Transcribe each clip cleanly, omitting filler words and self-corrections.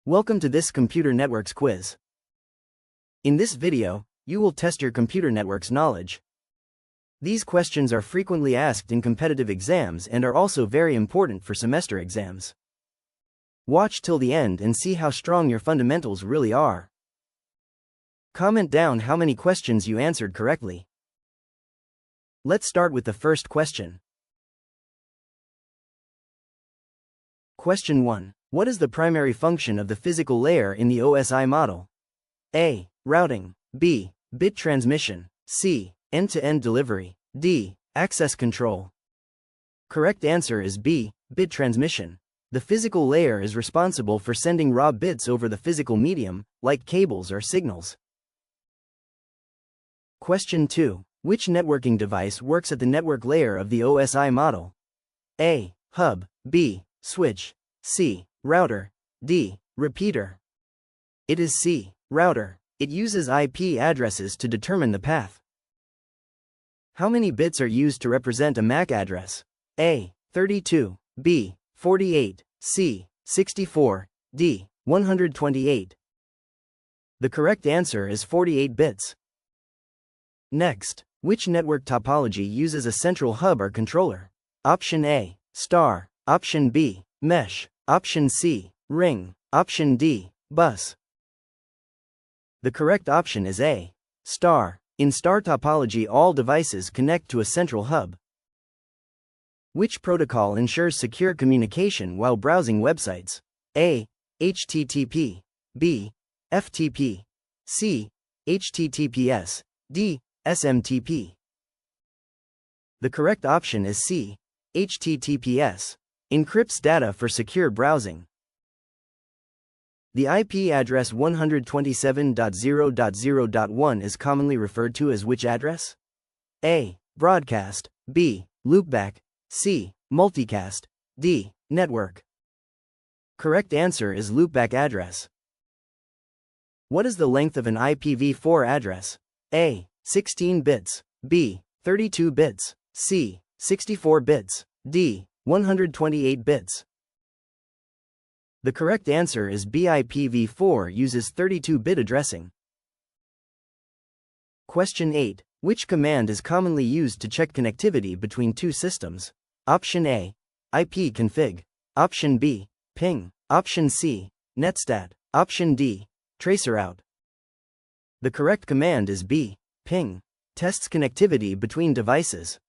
Welcome to this Computer Networks quiz. In this video, you will test your computer networks knowledge. These questions are frequently asked in competitive exams and are also very important for semester exams. Watch till the end and see how strong your fundamentals really are. Comment down how many questions you answered correctly. Let's start with the first question. Question 1. What is the primary function of the physical layer in the OSI model? A. Routing. B. Bit transmission. C. End-to-end delivery. D. Access control. Correct answer is B. Bit transmission. The physical layer is responsible for sending raw bits over the physical medium, like cables or signals. Question 2. Which networking device works at the network layer of the OSI model? A. Hub. B. Switch. C. Router. D. Repeater. It is C. Router. It uses IP addresses to determine the path. How many bits are used to represent a MAC address? A. 32. B. 48. C. 64. D. 128. The correct answer is 48 bits. Next, which network topology uses a central hub or controller? Option A. Star. Option B. Mesh. Option C. Ring. Option D. Bus. The correct option is A. Star. In star topology, all devices connect to a central hub. Which protocol ensures secure communication while browsing websites? A. HTTP. B. FTP. C. HTTPS. D. SMTP. The correct option is C. HTTPS. Encrypts data for secure browsing. The IP address 127.0.0.1 is commonly referred to as which address? A. Broadcast. B. Loopback. C. Multicast. D. Network. Correct answer is loopback address. What is the length of an IPv4 address? A. 16 bits. B. 32 bits. C. 64 bits. D. 128 bits. The correct answer is B. IPv4 uses 32-bit addressing. Question 8. Which command is commonly used to check connectivity between two systems? Option A. ipconfig. Option B. Ping. Option C. Netstat. Option D. Traceroute. The correct command is B. Ping. Tests connectivity between devices.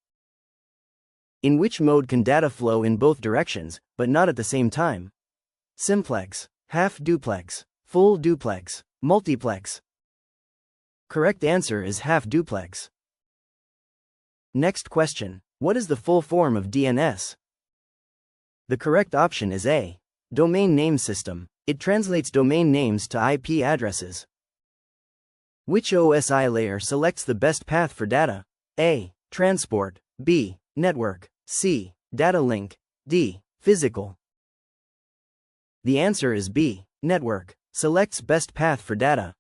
In which mode can data flow in both directions, but not at the same time? Simplex, half duplex, full duplex, multiplex. Correct answer is half duplex. Next question. What is the full form of DNS? The correct option is A. Domain Name System. It translates domain names to IP addresses. Which OSI layer selects the best path for data? A. Transport. B. Network. C. Data link. D. Physical. The answer is B. Network. Selects best path for data.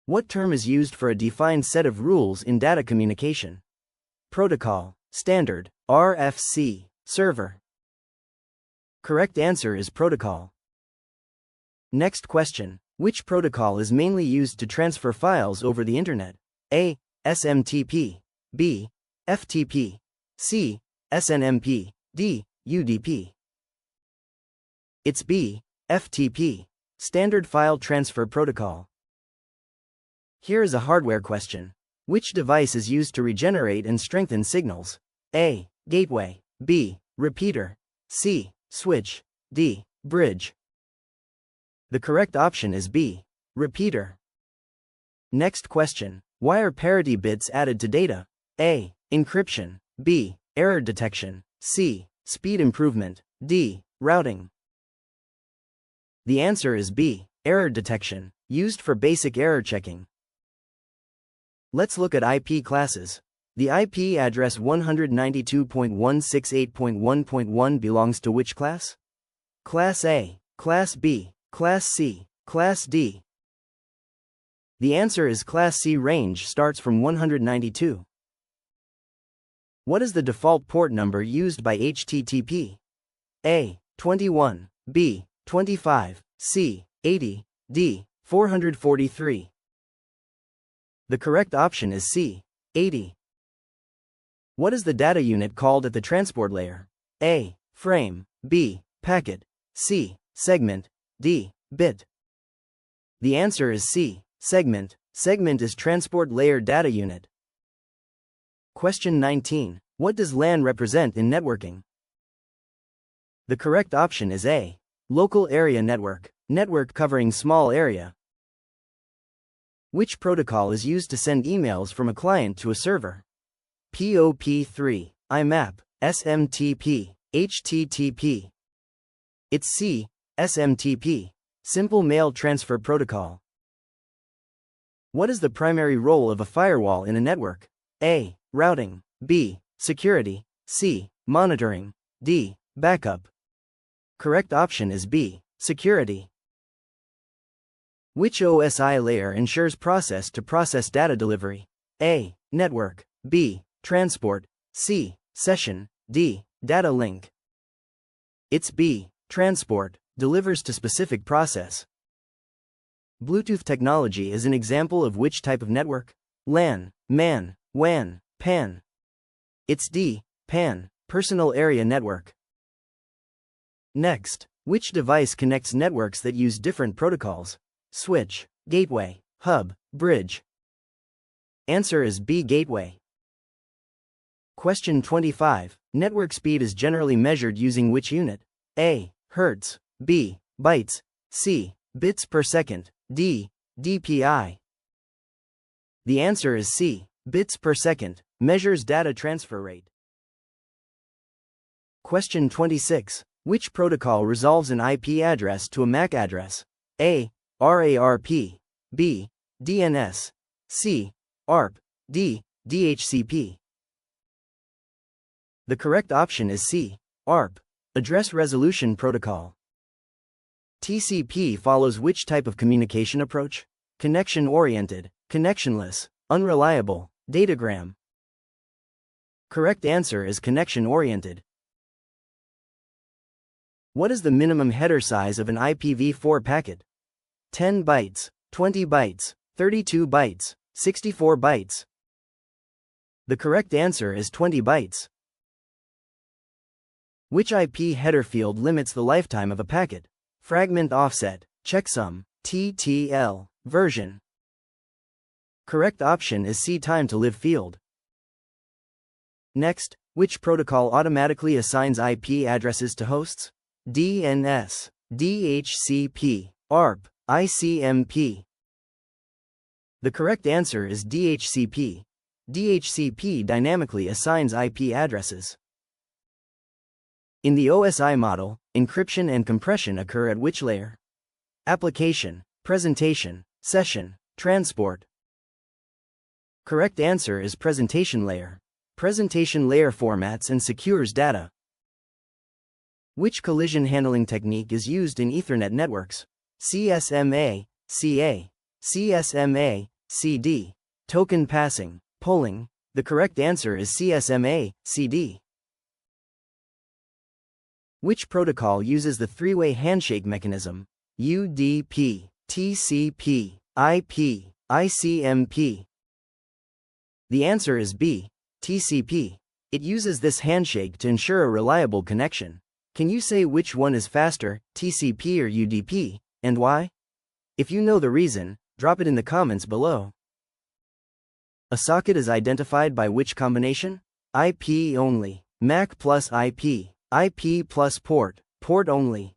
What term is used for a defined set of rules in data communication? Protocol. Standard. RFC. Server. Correct answer is protocol. Next question. Which protocol is mainly used to transfer files over the Internet? A. SMTP. B. FTP. C. SNMP. D. UDP. It's B. FTP. Standard File Transfer Protocol. Here is a hardware question. Which device is used to regenerate and strengthen signals? A. Gateway. B. Repeater. C. Switch. D. Bridge. The correct option is B. Repeater. Next question. Why are parity bits added to data? A. Encryption. B. Error detection. C. Speed improvement. D. Routing. The answer is B. Error detection, used for basic error checking. Let's look at IP classes. The IP address 192.168.1.1 belongs to which class? Class A, Class B, Class C, Class D. The answer is Class C. Range starts from 192. What is the default port number used by HTTP? A. 21. B. 25. C. 80, D. 443. The correct option is C. 80. What is the data unit called at the transport layer? A. Frame, B. Packet, C. Segment, D. Bit. The answer is C. Segment. Segment is transport layer data unit. Question 19. What does LAN represent in networking? The correct option is A. Local area network, network covering small area. Which protocol is used to send emails from a client to a server? POP3, IMAP, SMTP, HTTP. It's C. SMTP, Simple Mail Transfer Protocol. What is the primary role of a firewall in a network? A. Routing, B. Security, C. Monitoring, D. Backup. Correct option is B. Security. Which OSI layer ensures process-to-process data delivery? A. Network, B. Transport, C. Session, D. Data link. It's B. Transport, delivers to specific process. Bluetooth technology is an example of which type of network? LAN, MAN, WAN, PAN. It's D. PAN, personal area network. Next, which device connects networks that use different protocols? Switch, gateway, hub, bridge. Answer is B. Gateway. Question 25. Network speed is generally measured using which unit? A. Hertz, B. Bytes, C. Bits per second, D. DPI. The answer is C. Bits per second, measures data transfer rate. Question 26. Which protocol resolves an IP address to a MAC address? A. RARP, B. DNS, C. ARP, D. DHCP. The correct option is C. ARP, Address Resolution Protocol. TCP follows which type of communication approach? Connection-oriented, connectionless, unreliable, datagram. Correct answer is connection-oriented. What is the minimum header size of an IPv4 packet? 10 bytes, 20 bytes, 32 bytes, 64 bytes. The correct answer is 20 bytes. Which IP header field limits the lifetime of a packet? Fragment offset, checksum, TTL, version. Correct option is C. Time to live field. Next, which protocol automatically assigns IP addresses to hosts? DNS, DHCP, ARP, ICMP. The correct answer is DHCP. DHCP dynamically assigns IP addresses. In the OSI model, encryption and compression occur at which layer? Application, presentation, session, transport. Correct answer is presentation layer. Presentation layer formats and secures data. Which collision handling technique is used in Ethernet networks? CSMA, CA, CSMA, CD. Token passing, polling. The correct answer is CSMA, CD. Which protocol uses the three-way handshake mechanism? UDP, TCP, IP, ICMP. The answer is B. TCP. It uses this handshake to ensure a reliable connection. Can you say which one is faster, TCP or UDP, and why? If you know the reason, drop it in the comments below. A socket is identified by which combination? IP only, MAC plus IP, IP plus port, port only.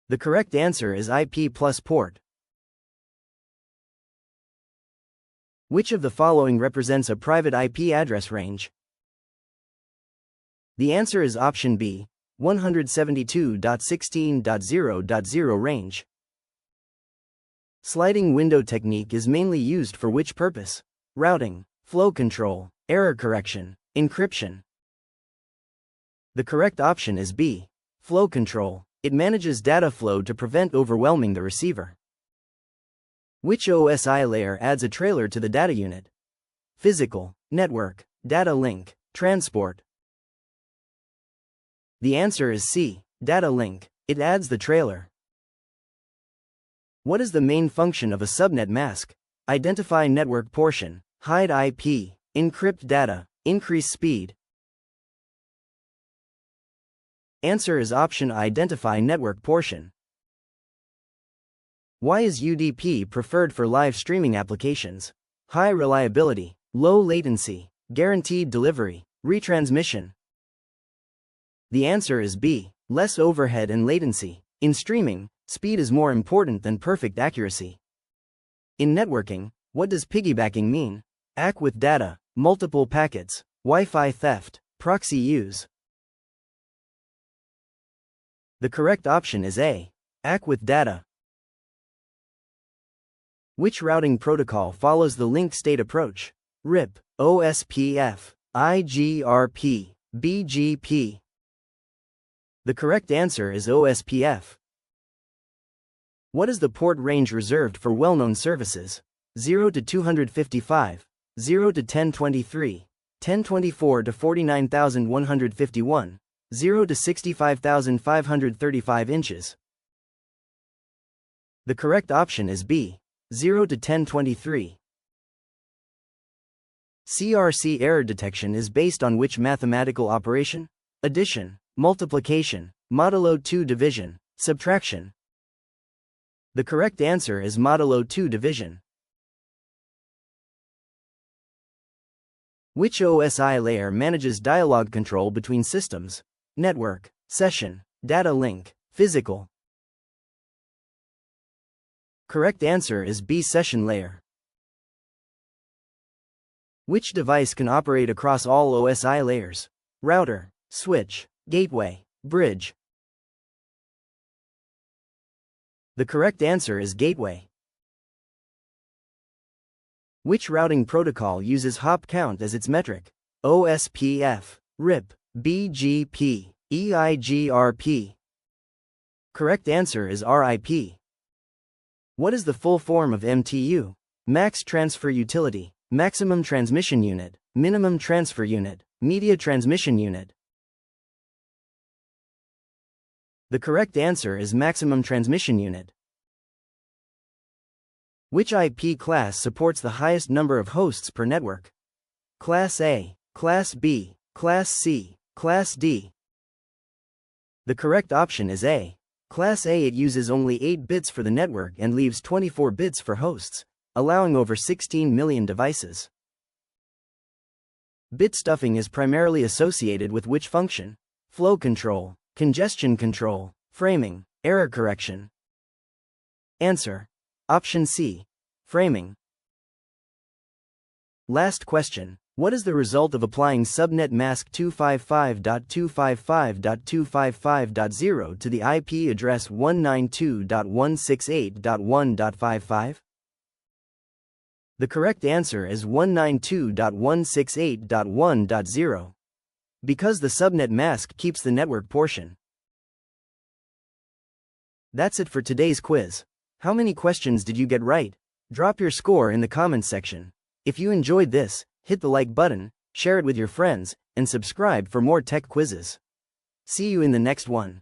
The correct answer is IP plus port. Which of the following represents a private IP address range? The answer is option B, 172.16.0.0 range. Sliding window technique is mainly used for which purpose? Routing, flow control, error correction, encryption. The correct option is B, flow control. It manages data flow to prevent overwhelming the receiver. Which OSI layer adds a trailer to the data unit? Physical, network, data link, transport. The answer is C, Data link. It adds the trailer. What is the main function of a subnet mask? Identify network portion, hide IP, encrypt data, increase speed. Answer is option Identify network portion. Why is UDP preferred for live streaming applications? High reliability, low latency, guaranteed delivery, retransmission. The answer is B. Less overhead and latency. In streaming, speed is more important than perfect accuracy. In networking, what does piggybacking mean? ACK with data, multiple packets, Wi-Fi theft, proxy use. The correct option is A. ACK with data. Which routing protocol follows the linked state approach? RIP, OSPF, IGRP, BGP. The correct answer is OSPF. What is the port range reserved for well-known services? 0 to 255, 0 to 1023, 1024 to 49151, 0 to 65,535 inches. The correct option is B. 0 to 1023. CRC error detection is based on which mathematical operation? Addition, multiplication, modulo 2 division, subtraction. The correct answer is modulo 2 division. Which OSI layer manages dialog control between systems? Network, session, data link, physical. Correct answer is B. Session layer. Which device can operate across all OSI layers? Router, switch, gateway, bridge. The correct answer is gateway. Which routing protocol uses hop count as its metric? OSPF, RIP, BGP, EIGRP. Correct answer is RIP. What is the full form of MTU? Max Transfer Utility, Maximum Transmission Unit, Minimum Transfer Unit, Media Transmission Unit. The correct answer is Maximum Transmission Unit. Which IP class supports the highest number of hosts per network? Class A, Class B, Class C, Class D. The correct option is A. Class A. It uses only 8 bits for the network and leaves 24 bits for hosts, allowing over 16 million devices. Bit stuffing is primarily associated with which function? Flow control, congestion control, framing, error correction. Answer: option C. Framing. Last question. What is the result of applying subnet mask 255.255.255.0 to the IP address 192.168.1.55? The correct answer is 192.168.1.0. Because the subnet mask keeps the network portion. That's it for today's quiz. How many questions did you get right? Drop your score in the comments section. If you enjoyed this, hit the like button, share it with your friends, and subscribe for more tech quizzes. See you in the next one.